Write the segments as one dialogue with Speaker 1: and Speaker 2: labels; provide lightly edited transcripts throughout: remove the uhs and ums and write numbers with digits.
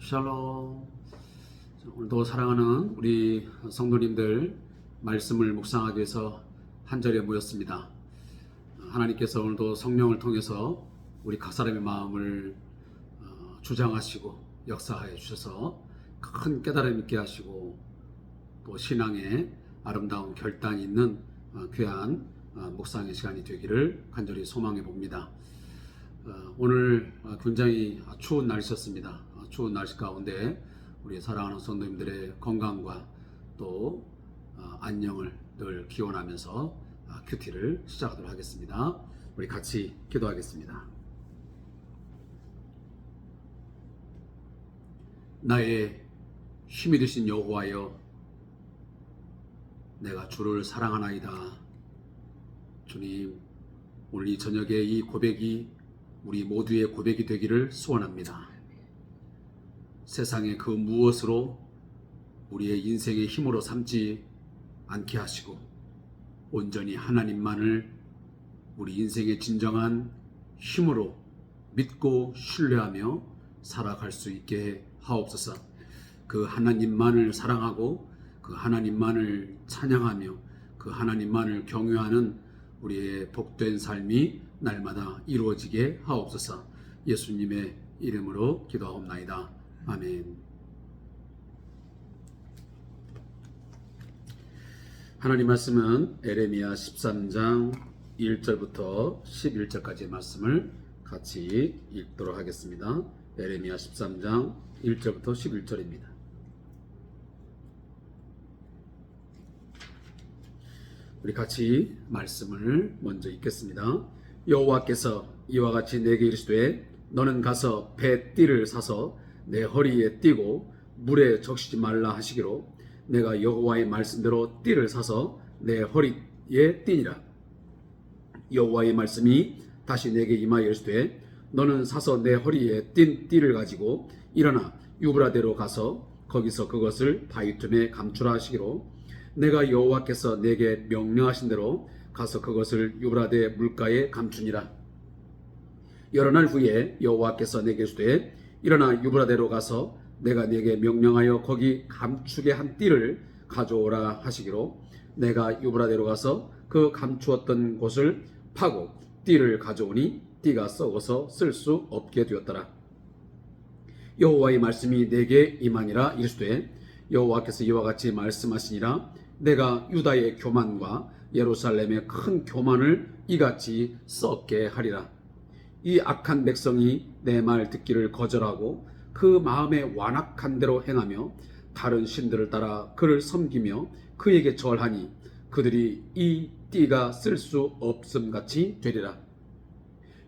Speaker 1: 샬롬. 오늘도 사랑하는 우리 성도님들 말씀을 묵상하기 위해서 한자리에 모였습니다. 하나님께서 오늘도 성령을 통해서 우리 각 사람의 마음을 주장하시고 역사하여 주셔서 큰 깨달음 있게 하시고 또 신앙의 아름다운 결단이 있는 귀한 묵상의 시간이 되기를 간절히 소망해 봅니다. 오늘 굉장히 추운 날씨였습니다. 추운 날씨 가운데 우리 사랑하는 성도님들의 건강과 또 안녕을 늘 기원하면서 큐티를 시작하도록 하겠습니다. 우리 같이 기도하겠습니다. 나의 힘이 되신 여호와여, 내가 주를 사랑하나이다. 주님, 오늘 이 저녁에 이 고백이 우리 모두의 고백이 되기를 소원합니다. 세상의 그 무엇으로 우리의 인생의 힘으로 삼지 않게 하시고 온전히 하나님만을 우리 인생의 진정한 힘으로 믿고 신뢰하며 살아갈 수 있게 하옵소서. 그 하나님만을 사랑하고 그 하나님만을 찬양하며 그 하나님만을 경외하는 우리의 복된 삶이 날마다 이루어지게 하옵소서. 예수님의 이름으로 기도하옵나이다. 아멘. 하나님 말씀은 에레미야 13장 1절부터 11절까지의 말씀을 같이 읽도록 하겠습니다. 에레미야 13장 1절부터 11절입니다. 우리 같이 말씀을 먼저 읽겠습니다. 여호와께서 이와 같이 내게 이르시되 너는 가서 배 띠를 사서 내 허리에 띠고 물에 적시지 말라 하시기로 내가 여호와의 말씀대로 띠를 사서 내 허리에 띠니라. 여호와의 말씀이 다시 내게 임하여 이르시되 너는 사서 내 허리에 띈 띠를 가지고 일어나 유브라데로 가서 거기서 그것을 바위틈에 감추라 하시기로 내가 여호와께서 내게 명령하신 대로 가서 그것을 유브라데 물가에 감추니라. 여러 날 후에 여호와께서 내게 이르시되 일어나 유브라데로 가서 내가 네게 명령하여 거기 감추게 한 띠를 가져오라 하시기로 내가 유브라데로 가서 그 감추었던 곳을 파고 띠를 가져오니 띠가 썩어서 쓸 수 없게 되었더라. 여호와의 말씀이 내게 임하니라. 이르시되 여호와께서 이와 같이 말씀하시니라. 내가 유다의 교만과 예루살렘의 큰 교만을 이같이 썩게 하리라. 이 악한 백성이 내 말 듣기를 거절하고 그 마음에 완악한 대로 행하며 다른 신들을 따라 그를 섬기며 그에게 절하니 그들이 이 띠가 쓸 수 없음같이 되리라.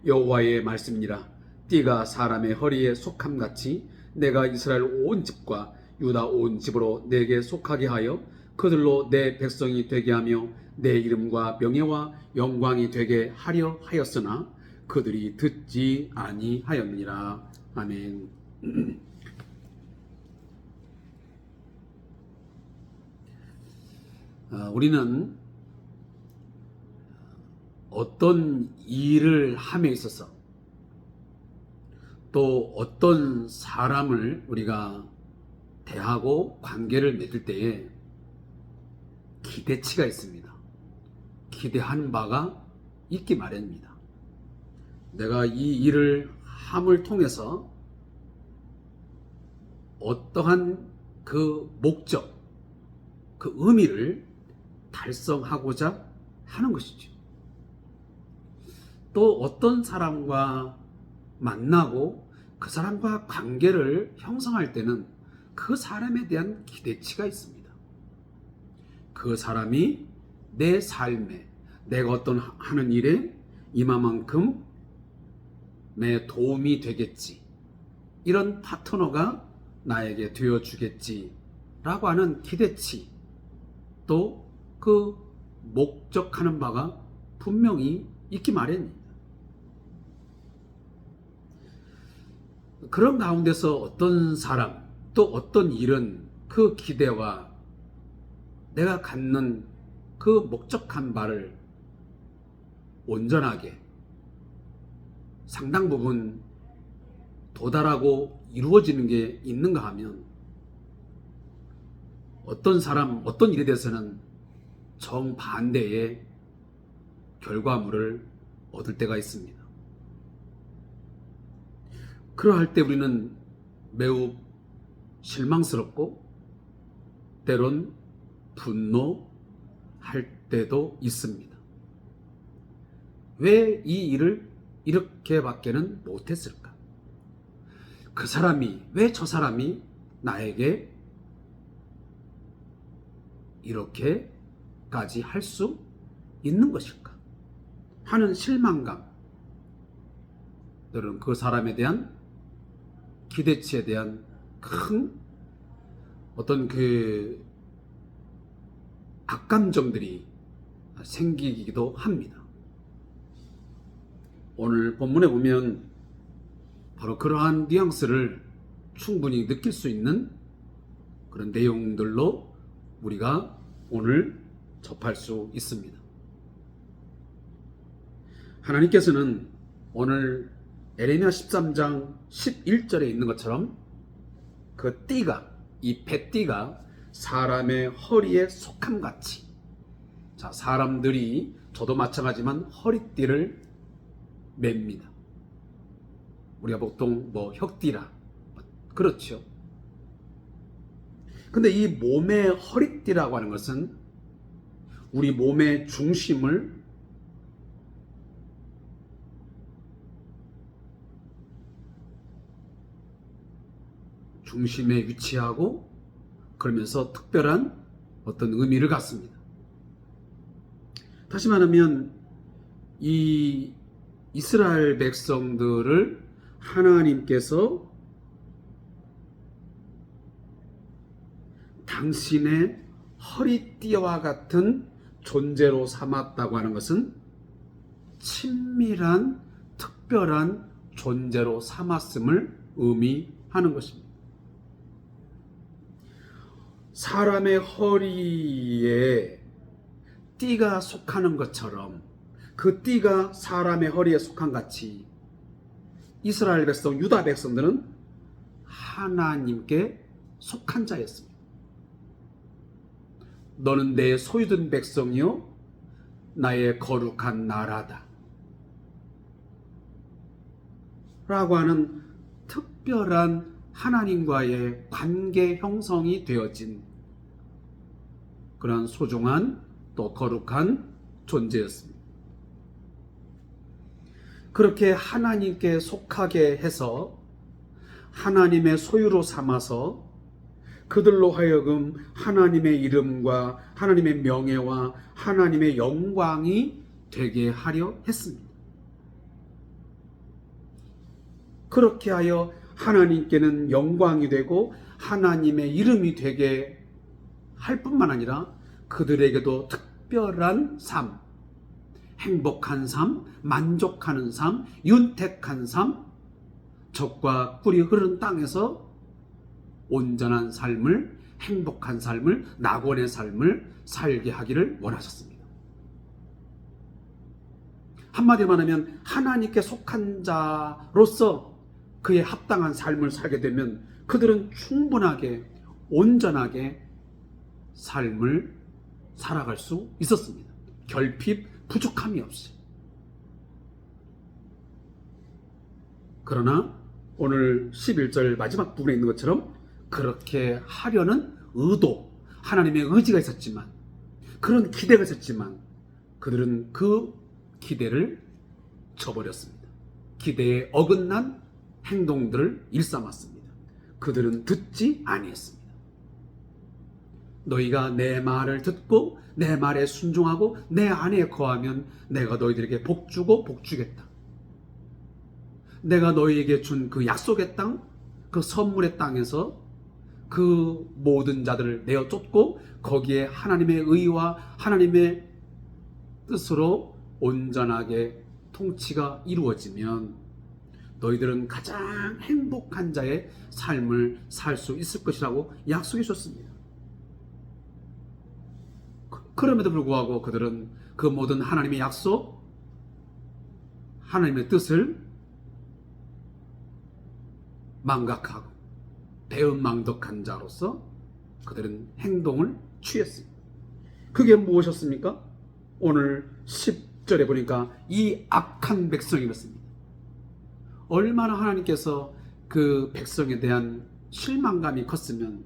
Speaker 1: 여호와의 말씀이니라. 띠가 사람의 허리에 속함같이 내가 이스라엘 온 집과 유다 온 집으로 내게 속하게 하여 그들로 내 백성이 되게 하며 내 이름과 명예와 영광이 되게 하려 하였으나 그들이 듣지 아니하였느니라. 아멘. 우리는 어떤 일을 함에 있어서 또 어떤 사람을 우리가 대하고 관계를 맺을 때에 기대치가 있습니다. 기대하는 바가 있기 마련입니다. 내가 이 일을 함을 통해서 어떠한 그 목적, 그 의미를 달성하고자 하는 것이죠. 또 어떤 사람과 만나고 그 사람과 관계를 형성할 때는 그 사람에 대한 기대치가 있습니다. 그 사람이 내 삶에, 내가 어떤 하는 일에 이만큼 내 도움이 되겠지, 이런 파트너가 나에게 되어주겠지 라고 하는 기대치, 또 그 목적하는 바가 분명히 있기 마련입니다. 그런 가운데서 어떤 사람 또 어떤 일은 그 기대와 내가 갖는 그 목적한 바를 온전하게 상당 부분 도달하고 이루어지는 게 있는가 하면 어떤 사람, 어떤 일에 대해서는 정반대의 결과물을 얻을 때가 있습니다. 그러할 때 우리는 매우 실망스럽고 때론 분노할 때도 있습니다. 왜 이 일을 이렇게밖에는 못했을까? 그 사람이, 왜 저 사람이 나에게 이렇게까지 할 수 있는 것일까? 하는 실망감, 때로는 그 사람에 대한 기대치에 대한 큰 어떤 그 악감정들이 생기기도 합니다. 오늘 본문에 보면 바로 그러한 뉘앙스를 충분히 느낄 수 있는 그런 내용들로 우리가 오늘 접할 수 있습니다. 하나님께서는 오늘 에레미야 13장 11절에 있는 것처럼 그 띠가, 이 뱃띠가 사람의 허리에 속함같이, 자, 사람들이 저도 마찬가지지만 허리띠를 맵니다. 우리가 보통 뭐 혁띠라 그렇죠. 근데 이 몸의 허리띠라고 하는 것은 우리 몸의 중심을 중심에 위치하고 그러면서 특별한 어떤 의미를 갖습니다. 다시 말하면 이 이스라엘 백성들을 하나님께서 당신의 허리띠와 같은 존재로 삼았다고 하는 것은 친밀한 특별한 존재로 삼았음을 의미하는 것입니다. 사람의 허리에 띠가 속하는 것처럼 그 띠가 사람의 허리에 속한 같이 이스라엘 백성, 유다 백성들은 하나님께 속한 자였습니다. 너는 내 소유된 백성이요 나의 거룩한 나라다 라고 하는 특별한 하나님과의 관계 형성이 되어진 그런 소중한 또 거룩한 존재였습니다. 그렇게 하나님께 속하게 해서 하나님의 소유로 삼아서 그들로 하여금 하나님의 이름과 하나님의 명예와 하나님의 영광이 되게 하려 했습니다. 그렇게 하여 하나님께는 영광이 되고 하나님의 이름이 되게 할 뿐만 아니라 그들에게도 특별한 삶, 행복한 삶, 만족하는 삶, 윤택한 삶, 젖과 꿀이 흐르는 땅에서 온전한 삶을, 행복한 삶을, 낙원의 삶을 살게 하기를 원하셨습니다. 한마디로 말하면 하나님께 속한 자로서 그에 합당한 삶을 살게 되면 그들은 충분하게 온전하게 삶을 살아갈 수 있었습니다. 결핍, 부족함이 없이. 그러나 오늘 11절 마지막 부분에 있는 것처럼 그렇게 하려는 의도, 하나님의 의지가 있었지만, 그런 기대가 있었지만 그들은 그 기대를 저버렸습니다. 기대에 어긋난 행동들을 일삼았습니다. 그들은 듣지 아니했습니다. 너희가 내 말을 듣고 내 말에 순종하고 내 안에 거하면 내가 너희들에게 복주고 복주겠다. 내가 너희에게 준 그 약속의 땅, 그 선물의 땅에서 그 모든 자들을 내어 쫓고 거기에 하나님의 의와 하나님의 뜻으로 온전하게 통치가 이루어지면 너희들은 가장 행복한 자의 삶을 살 수 있을 것이라고 약속해 줬습니다. 그럼에도 불구하고 그들은 그 모든 하나님의 약속, 하나님의 뜻을 망각하고 배은망덕한 자로서 그들은 행동을 취했습니다. 그게 무엇이었습니까? 오늘 10절에 보니까 이 악한 백성이었습니다. 얼마나 하나님께서 그 백성에 대한 실망감이 컸으면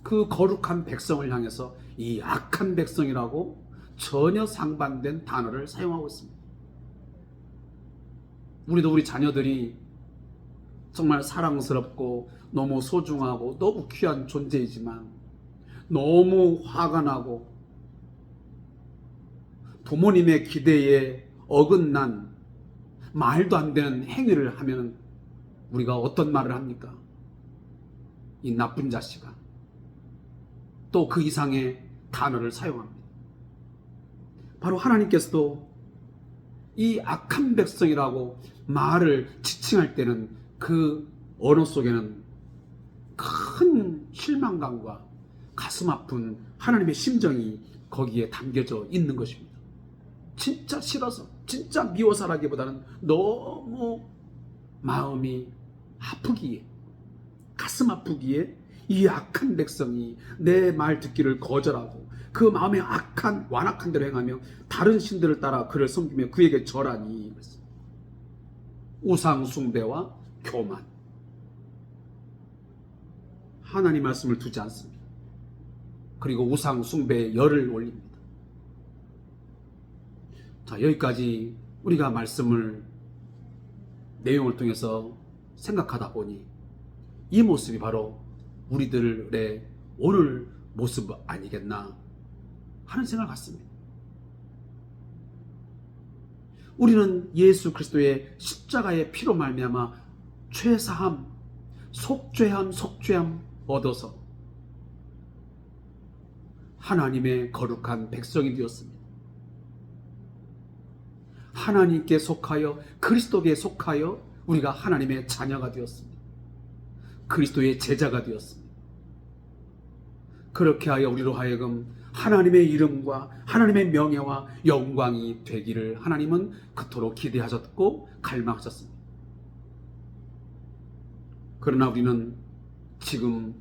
Speaker 1: 그 거룩한 백성을 향해서 이 악한 백성이라고 전혀 상반된 단어를 사용하고 있습니다. 우리도 우리 자녀들이 정말 사랑스럽고 너무 소중하고 너무 귀한 존재이지만 너무 화가 나고 부모님의 기대에 어긋난 말도 안 되는 행위를 하면 우리가 어떤 말을 합니까? 이 나쁜 자식아. 또 그 이상의 단어를 사용합니다. 바로 하나님께서도 이 악한 백성이라고 말을 지칭할 때는 그 언어 속에는 큰 실망감과 가슴 아픈 하나님의 심정이 거기에 담겨져 있는 것입니다. 진짜 싫어서, 진짜 미워서라기보다는 너무 마음이 아프기에, 가슴 아프기에 이 악한 백성이 내 말 듣기를 거절하고 그 마음에 악한 완악한 대로 행하며 다른 신들을 따라 그를 섬기며 그에게 절하니, 우상 숭배와 교만, 하나님 말씀을 두지 않습니다. 그리고 우상 숭배에 열을 올립니다. 자, 여기까지 우리가 말씀을 내용을 통해서 생각하다 보니 이 모습이 바로 우리들의 오늘 모습 아니겠나 하는 생각을 갖습니다. 우리는 예수 그리스도의 십자가의 피로 말미암아 죄사함, 속죄함 얻어서 하나님의 거룩한 백성이 되었습니다. 하나님께 속하여, 그리스도께 속하여 우리가 하나님의 자녀가 되었습니다. 그리스도의 제자가 되었습니다. 그렇게 하여 우리로 하여금 하나님의 이름과 하나님의 명예와 영광이 되기를 하나님은 그토록 기대하셨고 갈망하셨습니다. 그러나 우리는 지금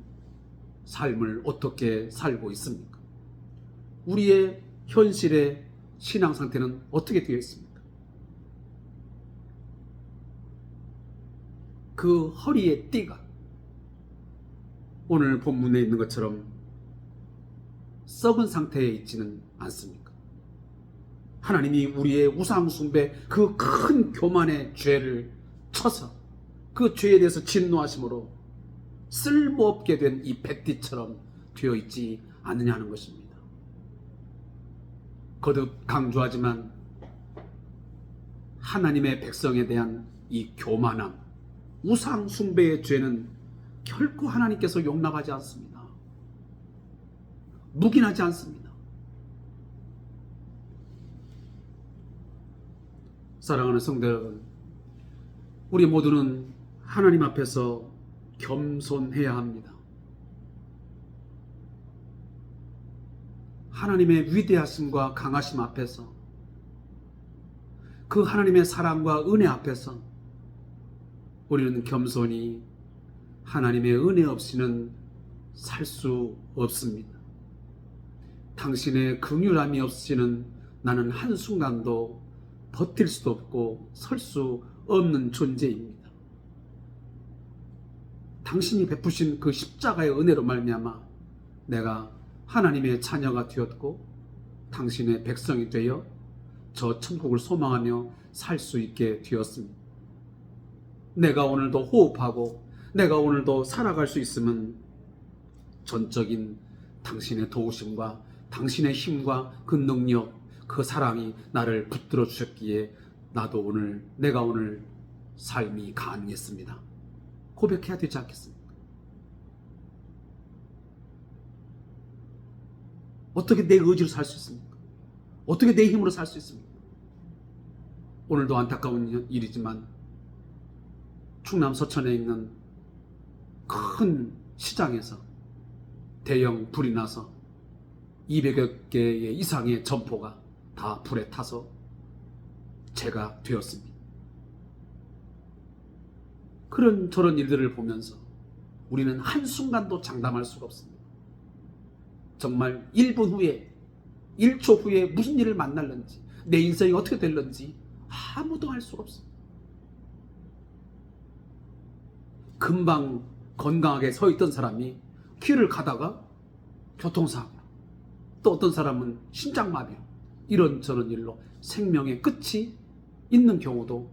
Speaker 1: 삶을 어떻게 살고 있습니까? 우리의 현실의 신앙 상태는 어떻게 되어 있습니까? 그 허리의 띠가 오늘 본문에 있는 것처럼 썩은 상태에 있지는 않습니까? 하나님이 우리의 우상 숭배 그 큰 교만의 죄를 쳐서 그 죄에 대해서 진노하심으로 쓸모없게 된 이 뱃띠처럼 되어 있지 않느냐는 것입니다. 거듭 강조하지만 하나님의 백성에 대한 이 교만함, 우상 숭배의 죄는 결코 하나님께서 용납하지 않습니다. 묵인하지 않습니다. 사랑하는 성도 여러분, 우리 모두는 하나님 앞에서 겸손해야 합니다. 하나님의 위대하심과 강하심 앞에서, 그 하나님의 사랑과 은혜 앞에서 우리는 겸손히 하나님의 은혜 없이는 살 수 없습니다. 당신의 긍휼함이 없이는 나는 한순간도 버틸 수도 없고 설 수 없는 존재입니다. 당신이 베푸신 그 십자가의 은혜로 말미암아 내가 하나님의 자녀가 되었고 당신의 백성이 되어 저 천국을 소망하며 살 수 있게 되었습니다. 내가 오늘도 호흡하고 내가 오늘도 살아갈 수 있음은 전적인 당신의 도우심과 당신의 힘과 그 능력, 그 사랑이 나를 붙들어 주셨기에 내가 오늘 삶이 가능했습니다. 고백해야 되지 않겠습니까? 어떻게 내 의지로 살 수 있습니까? 어떻게 내 힘으로 살 수 있습니까? 오늘도 안타까운 일이지만 충남 서천에 있는 큰 시장에서 대형 불이 나서 200여 개 이상의 점포가 다 불에 타서 재가 되었습니다. 그런 저런 일들을 보면서 우리는 한순간도 장담할 수가 없습니다. 정말 1분 후에 1초 후에 무슨 일을 만날는지 내 인생이 어떻게 될는지 아무도 알 수가 없습니다. 금방 건강하게 서 있던 사람이 길을 가다가 교통사고, 또 어떤 사람은 심장마비로 이런저런 일로 생명의 끝이 있는 경우도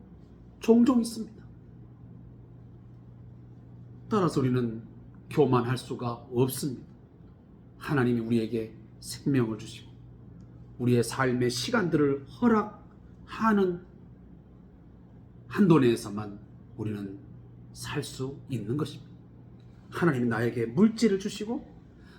Speaker 1: 종종 있습니다. 따라서 우리는 교만할 수가 없습니다. 하나님이 우리에게 생명을 주시고 우리의 삶의 시간들을 허락하는 한도 내에서만 우리는 살 수 있는 것입니다. 하나님이 나에게 물질을 주시고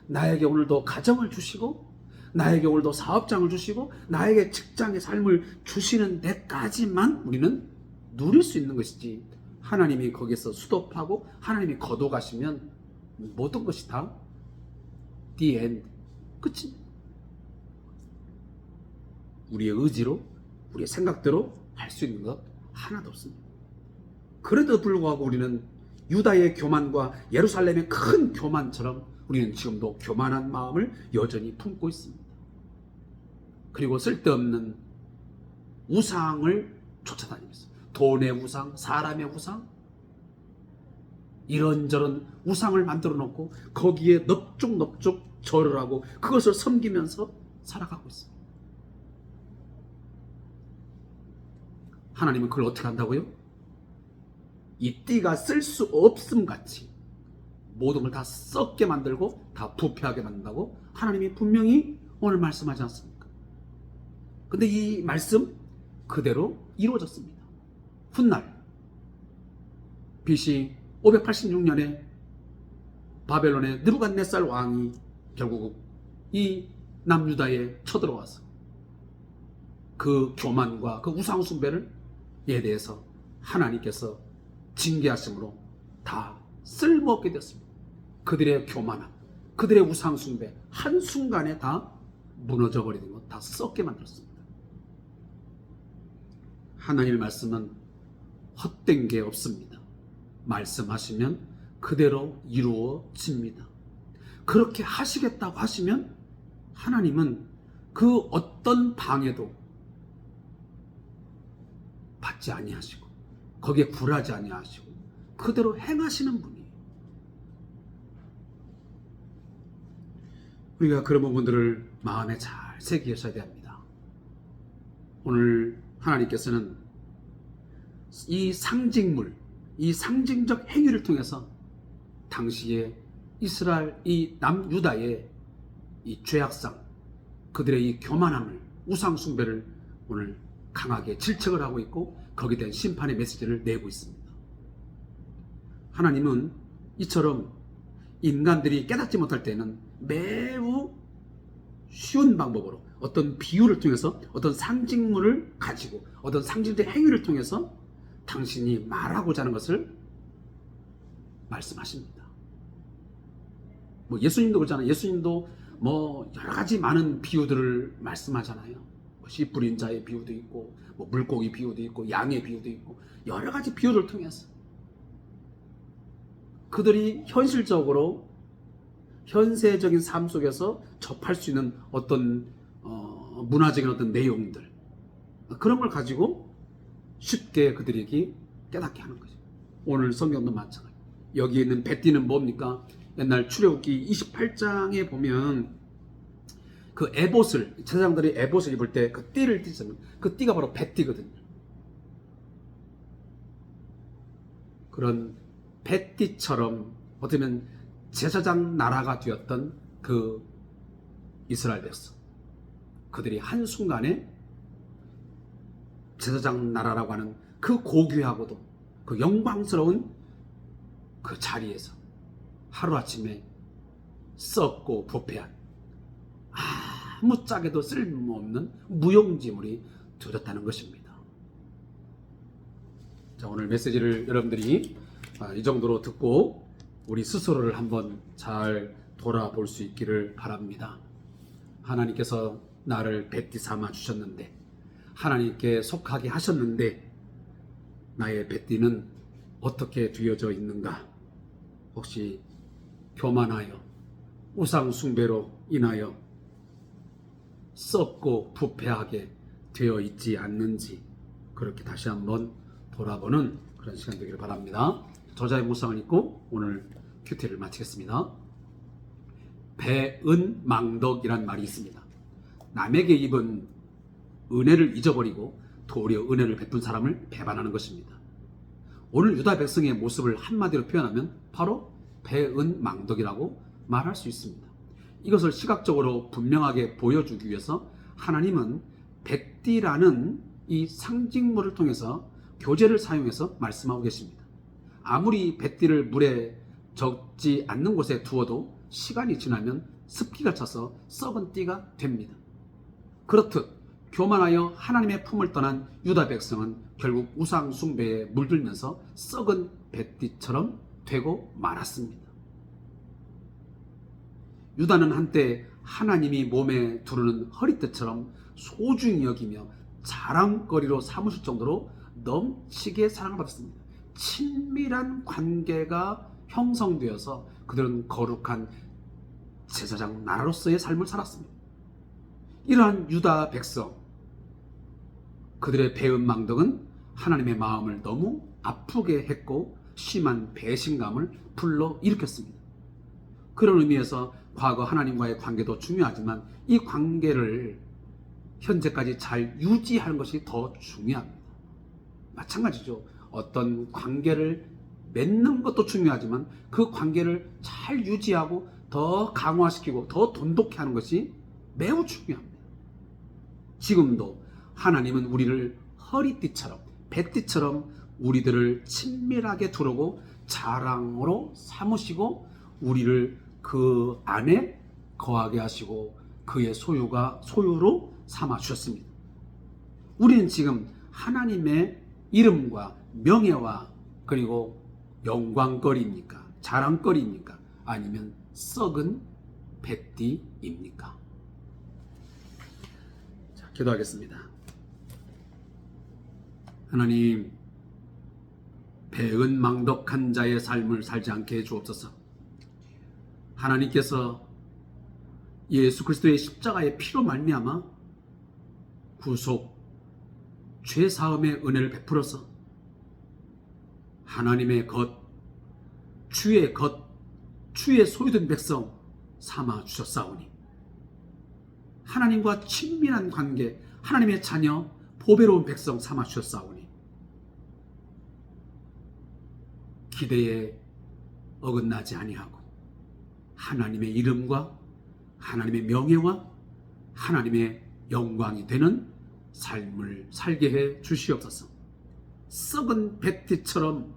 Speaker 1: 나에게 오늘도 가정을 주시고 나에게 오늘도 사업장을 주시고 나에게 직장의 삶을 주시는 데까지만 우리는 누릴 수 있는 것이지, 하나님이 거기서 스톱하고 하나님이 거둬가시면 모든 것이 다 the end, 끝입니다. 우리의 의지로 우리의 생각대로 할 수 있는 것 하나도 없습니다. 그래도 불구하고 우리는 유다의 교만과 예루살렘의 큰 교만처럼 우리는 지금도 교만한 마음을 여전히 품고 있습니다. 그리고 쓸데없는 우상을 쫓아다니고 있습니다. 돈의 우상, 사람의 우상, 이런저런 우상을 만들어 놓고 거기에 넙죽넙죽 절을 하고 그것을 섬기면서 살아가고 있습니다. 하나님은 그걸 어떻게 한다고요? 이 띠가 쓸 수 없음 같이 모든 걸 다 썩게 만들고 다 부패하게 만든다고 하나님이 분명히 오늘 말씀하지 않습니까? 근데 이 말씀 그대로 이루어졌습니다. 훗날 BC 586년에 바벨론의 느부갓네살 왕이 결국 이 남유다에 쳐들어와서 그 교만과 그 우상숭배를 에 대해서 하나님께서 징계하심으로 다 쓸모없게 되었습니다. 그들의 교만함, 그들의 우상숭배 한순간에 다 무너져 버리는 것, 다 썩게 만들었습니다. 하나님의 말씀은 헛된 게 없습니다. 말씀하시면 그대로 이루어집니다. 그렇게 하시겠다고 하시면 하나님은 그 어떤 방해도 받지 아니하시고 거기에 굴하지 아니하시고 그대로 행하시는 분이에요. 우리가 그런 부분들을 마음에 잘 새기셔야 됩니다. 오늘 하나님께서는 이 상징물, 이 상징적 행위를 통해서 당시에 이스라엘, 이 남유다의 이 죄악상, 그들의 이 교만함을, 우상숭배를 오늘 강하게 질책을 하고 있고 거기에 대한 심판의 메시지를 내고 있습니다. 하나님은 이처럼 인간들이 깨닫지 못할 때는 매우 쉬운 방법으로 어떤 비유를 통해서 어떤 상징물을 가지고 어떤 상징적 행위를 통해서 당신이 말하고자 하는 것을 말씀하십니다. 뭐 예수님도 그렇잖아요. 예수님도 뭐 여러 가지 많은 비유들을 말씀하잖아요. 뭐 씨 뿌린 자의 비유도 있고 뭐 물고기 비유도 있고 양의 비유도 있고 여러 가지 비유를 통해서 그들이 현실적으로 현세적인 삶 속에서 접할 수 있는 어떤 문화적인 어떤 내용들, 그런 걸 가지고 쉽게 그들에게 깨닫게 하는 거죠. 오늘 성경도 마찬가지. 여기 있는 뱃띠는 뭡니까? 옛날 출애굽기 28장에 보면 그 에봇을, 제사장들이 에봇을 입을 때 그 띠를 띠잖아요. 그 띠가 바로 뱃띠거든요. 그런 뱃띠처럼 어떻게 보면 제사장 나라가 되었던 그 이스라엘 백성, 그들이 한순간에 제사장 나라라고 하는 그 고귀하고도 그 영광스러운 그 자리에서 하루아침에 썩고 부패한 아무짝에도 쓸모없는 무용지물이 되었다는 것입니다. 자, 오늘 메시지를 여러분들이 이 정도로 듣고 우리 스스로를 한번 잘 돌아볼 수 있기를 바랍니다. 하나님께서 나를 뱃띠 삼아 주셨는데, 하나님께 속하게 하셨는데 나의 뱃띠는 어떻게 되어져 있는가? 혹시 교만하여 우상 숭배로 인하여 썩고 부패하게 되어 있지 않는지 그렇게 다시 한번 돌아보는 그런 시간 되기를 바랍니다. 저자의 묵상을 읽고 오늘 큐티를 마치겠습니다. 배은망덕이란 말이 있습니다. 남에게 입은 은혜를 잊어버리고 도리어 은혜를 베푼 사람을 배반하는 것입니다. 오늘 유다 백성의 모습을 한마디로 표현하면 바로 배은망덕이라고 말할 수 있습니다. 이것을 시각적으로 분명하게 보여주기 위해서 하나님은 뱃띠라는 이 상징물을 통해서 교재를 사용해서 말씀하고 계십니다. 아무리 뱃띠를 물에 적지 않는 곳에 두어도 시간이 지나면 습기가 차서 썩은 띠가 됩니다. 그렇듯 교만하여 하나님의 품을 떠난 유다 백성은 결국 우상 숭배에 물들면서 썩은 뱃띠처럼 되고 말았습니다. 유다는 한때 하나님이 몸에 두르는 허리띠처럼 소중히 여기며 자랑거리로 삼으실 정도로 넘치게 사랑을 받았습니다. 친밀한 관계가 형성되어서 그들은 거룩한 제사장 나라로서의 삶을 살았습니다. 이러한 유다 백성, 그들의 배은망덕은 하나님의 마음을 너무 아프게 했고 심한 배신감을 불러일으켰습니다. 그런 의미에서 과거 하나님과의 관계도 중요하지만 이 관계를 현재까지 잘 유지하는 것이 더 중요합니다. 마찬가지죠. 어떤 관계를 맺는 것도 중요하지만 그 관계를 잘 유지하고 더 강화시키고 더 돈독히 하는 것이 매우 중요합니다. 지금도 하나님은 우리를 허리띠처럼 뱃띠처럼 우리들을 친밀하게 두르고 자랑으로 삼으시고 우리를 그 안에 거하게 하시고 그의 소유로 삼아 주셨습니다. 우리는 지금 하나님의 이름과 명예와 그리고 영광거리입니까? 자랑거리입니까? 아니면 썩은 뱃띠입니까? 자, 기도하겠습니다. 하나님, 배은망덕한 자의 삶을 살지 않게 해 주옵소서. 하나님께서 예수 그리스도의 십자가의 피로 말미암아 구속, 죄사함의 은혜를 베풀어서 하나님의 주의 소유된 백성 삼아 주셨사오니 하나님과 친밀한 관계, 하나님의 자녀, 보배로운 백성 삼아 주셨사오니 기대에 어긋나지 아니하고 하나님의 이름과 하나님의 명예와 하나님의 영광이 되는 삶을 살게 해 주시옵소서. 썩은 뱃띠처럼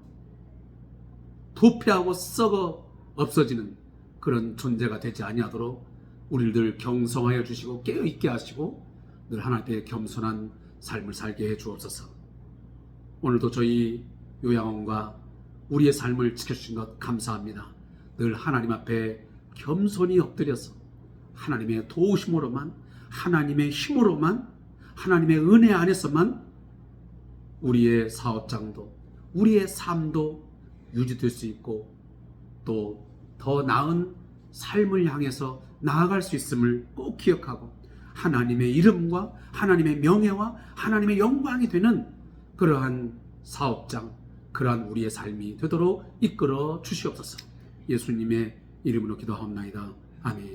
Speaker 1: 부패하고 썩어 없어지는 그런 존재가 되지 아니하도록 우리를 경성하여 주시고 깨어있게 하시고 늘 하나님께 겸손한 삶을 살게 해 주옵소서. 오늘도 저희 요양원과 우리의 삶을 지켜주신 것 감사합니다. 늘 하나님 앞에 겸손히 엎드려서 하나님의 도우심으로만, 하나님의 힘으로만, 하나님의 은혜 안에서만 우리의 사업장도 우리의 삶도 유지될 수 있고 또 더 나은 삶을 향해서 나아갈 수 있음을 꼭 기억하고 하나님의 이름과 하나님의 명예와 하나님의 영광이 되는 그러한 사업장, 그러한 우리의 삶이 되도록 이끌어 주시옵소서. 예수님의 이름으로 기도하옵나이다. 아멘.